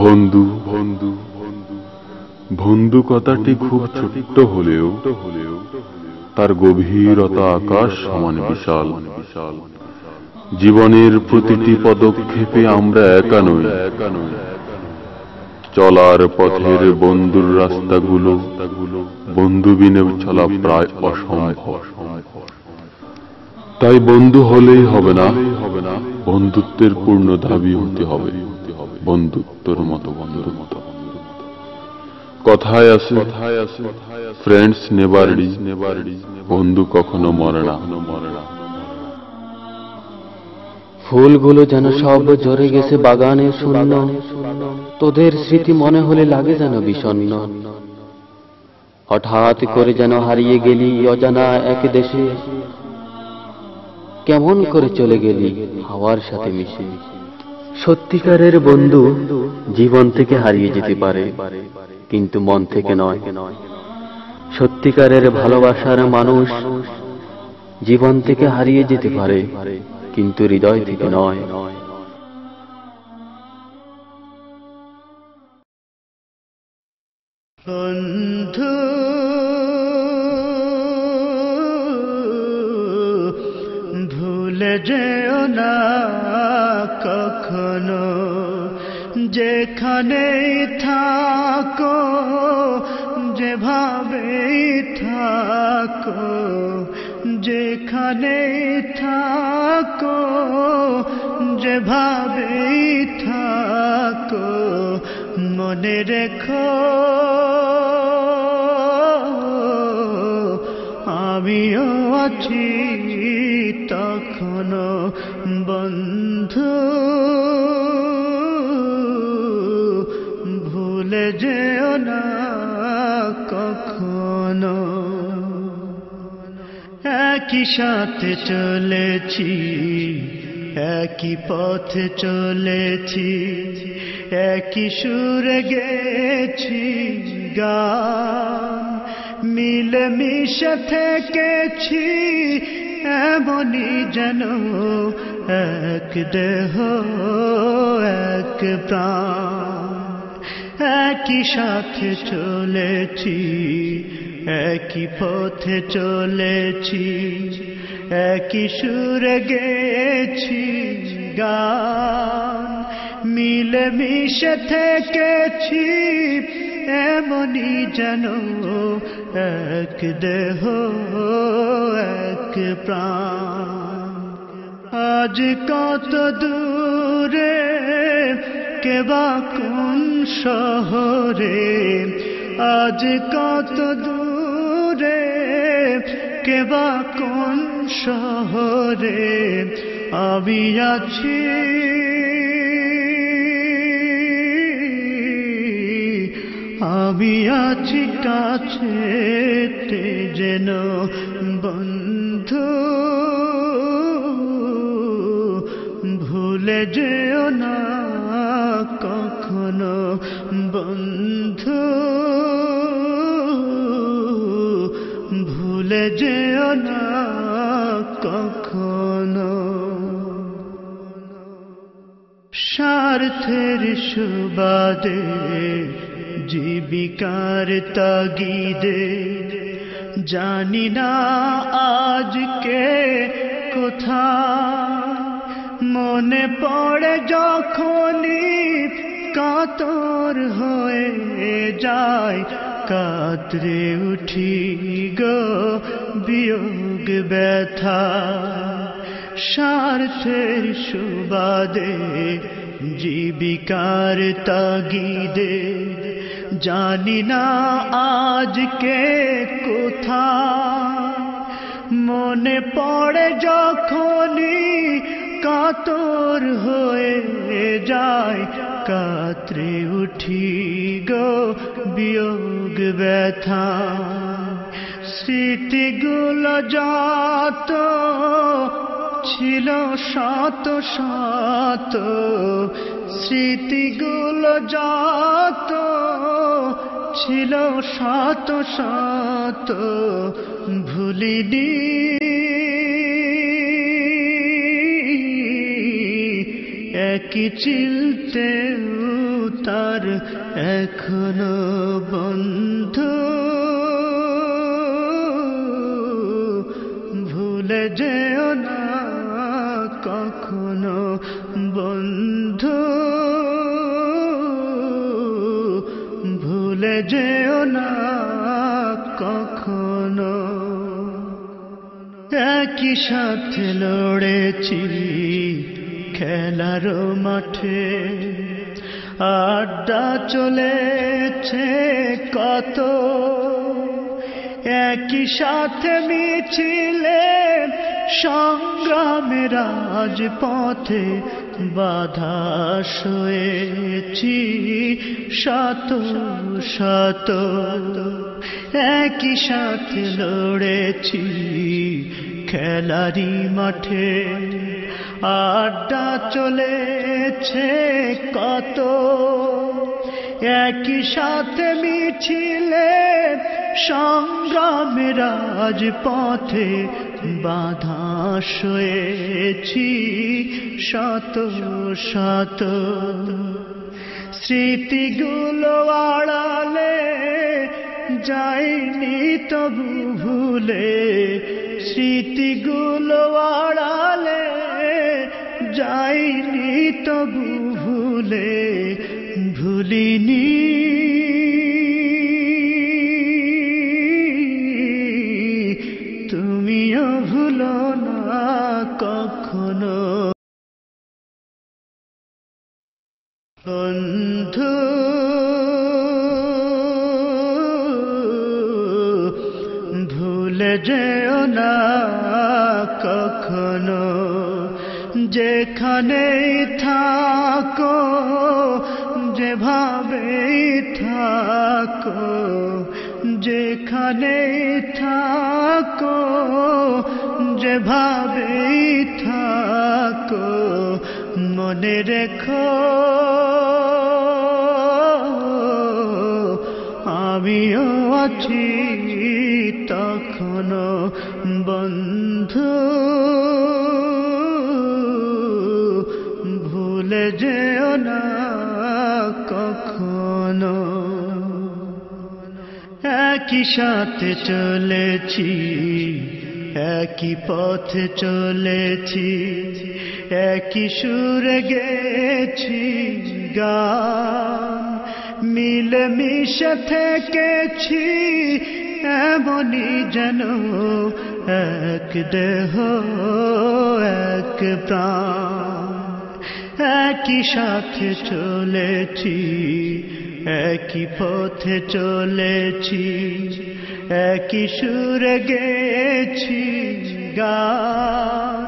বন্ধু বন্ধু বন্ধু বন্ধু কথাটি খুব ছোট্ট হলেও তার গভীরতা আকাশ সমান বিশাল। জীবনের প্রতিটি পদক্ষেপে আমরা একা নই, চলার পথের বন্ধুর রাস্তাগুলো বন্ধু বিনে চলা প্রায় অসম্ভব। তাই বন্ধু হলেই হবে না, বন্ধুত্বের পূর্ণ দাবি হতে হবে বন্ধুত্বের মতো বন্ধুত্ব। কথায় আছে ফ্রেন্ডস নেভার ডি, বন্ধু কখনো মরে না। ফুলগুলো যেন সব ঝরে গেছে বাগানে শূন্য, তোদের স্মৃতি মনে হলে লাগে যেন বিষণ্ণ। হঠাৎ করে যেন হারিয়ে গেলি অজানা এক দেশে, কেমন করে চলে গেলি হাওয়ার সাথে মিশে। সত্যিকারের বন্ধু জীবন থেকে হারিয়ে যেতে পারে, কিন্তু মন থেকে নয়। সত্যিকারের ভালোবাসার মানুষ জীবন থেকে হারিয়ে যেতে পারে, কিন্তু হৃদয় থেকে নয়। বন্ধু ভুলে যেও না কখনো, যেখানেই থাকো যেভাবেই থাকো, যেখানেই থাকো যেভাবেই থাকো, মনে রেখো আমিও আছি তখনো। বন্ধু ভুলে যেও না কখনো। একই সাথে চলেছি, একই পথে চলেছি, একই সুরে গেছি গান, মিলে মিশে থেকেছি এমনি যেন এক দেহ এক প্রাণ। একই সাথে চলেছি, একই পথে চলেছি, একই সুরে গেছি গান, মিলে মিশে থেকেছি এমনি যেন এক দেহ এক প্রাণ। আজ কত দূরে কেবা কোন শহরে, আজ কত দূরে কেবা কোন শহরে, আমি আছি আমি আছি কাছেতে যেন। বন্ধু ভুলে যেও না কখনো, বন্ধু ভুলে যেও না কখনো। স্বার্থের সুবাদে জীবিকার তাগিদে জানি না আজকে কোথায়, মনে পড়ে যখনই কাতর হয়ে যায়, কাতরে উঠি গো বিয়োগ ব্যথা। স্বার্থের সুবাদে জীবিকার তাগিদে জানি না আজকে কোথায়, মনে পড়ে যখনই কাতর হয়ে যায়, কাতরে উঠি গো বিয়োগ ব্যথা। স্মৃতিগুলো যত ছিল শত শত, স্মৃতিগুলো যত ছিল শত শত, ভুলিনি একই চিলতে তার এখনো বন্ধু, ভুলে যেও না কখনো বন্ধু, ভুলে যেও না কখনো। একই সাথে লড়েছি খেলার মাঠে, আড্ডা চলেছে কত, একই সাথে মিছিলে সংগ্রামের রাজপথে বাধা সয়েছি শত শত, একই সাথে লড়েছি খেলারি মাঠে, আড্ডা চলেছে কত, একই সাথে মিছিলে সংগ্রামের রাজপথে বাধা সয়েছি শত শত। স্মৃতিগুলো আড়ালে যাইনি তবু ভুলে, স্মৃতিগুলো আড়ালে যাইনি তবু ভুলে, ভুলিনি তুমিও ভুলো না কখনো বন্ধু, ভুলে যেও না কখনো। যেখানেই থাকো যেভাবেই থাকো, যেখানেই থাকো যেভাবেই থাকো, মনে রেখো আমিও আছি তখনো বন্ধু, ভুলে যেও না কখনো। একই সাথে চলেছি একই পথে চলেছি, একই সুরে গেছি গান, মিলে মিশে থেকেছি এমনি যেন এক দেহ এক প্রাণ। একই সাথে চলেছি একই পথে চলেছি, একই সুরে গেছি গান,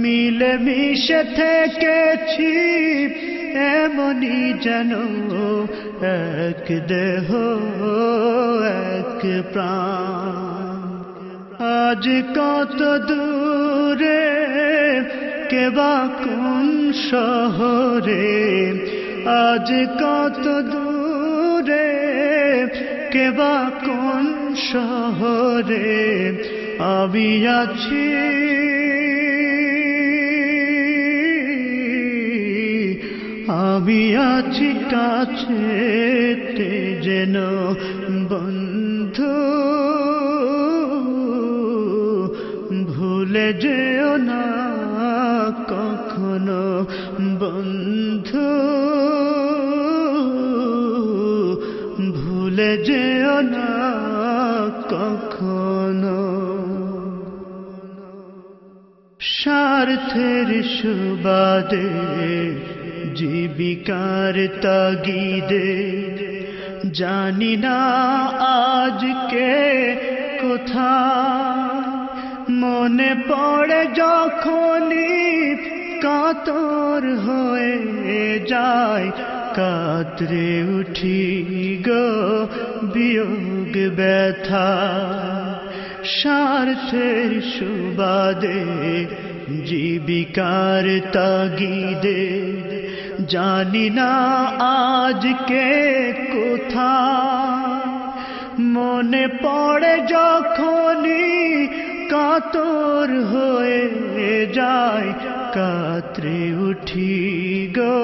মিলে মিশে থেকেছি এমনি যেন এক দেহ এক প্রাণ। আজ কত দূরে কেবা কোন শহরে, আজ কত দূরে কেবা কোন শহরে, আমি আছি আমি আছি কাছেতে যেন বন্ধু, ভুলে যেও না কখনো বন্ধু, ভুলে যেও না কখনো। স্বার্থের সুবাদে জীবিকার তাগিদে জানি না আজকে কোথায়, মনে পড়ে যখনই কাতর হয়ে যায়, কাতরে উঠি গো বিয়োগ ব্যথা। স্বার্থের সুবাদে জীবিকার তাগিদে জানি না আজকে কোথায়, মনে পড়ে যখনই কাতর হয়ে যায়, কাতরে উঠি গো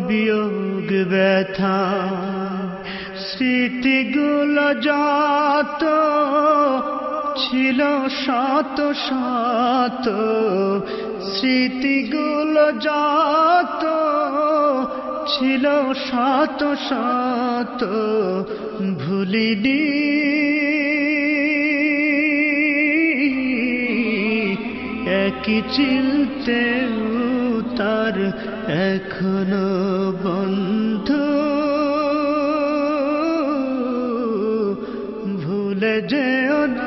বিয়োগ বুক ব্যথা স্মৃতিগুলো যত ছিল শত শত স্মৃতিগুলো যত ছিল শত শত ভুলিনি একই চিলতেও তার এখনো বন্ধু ভুলে যেও না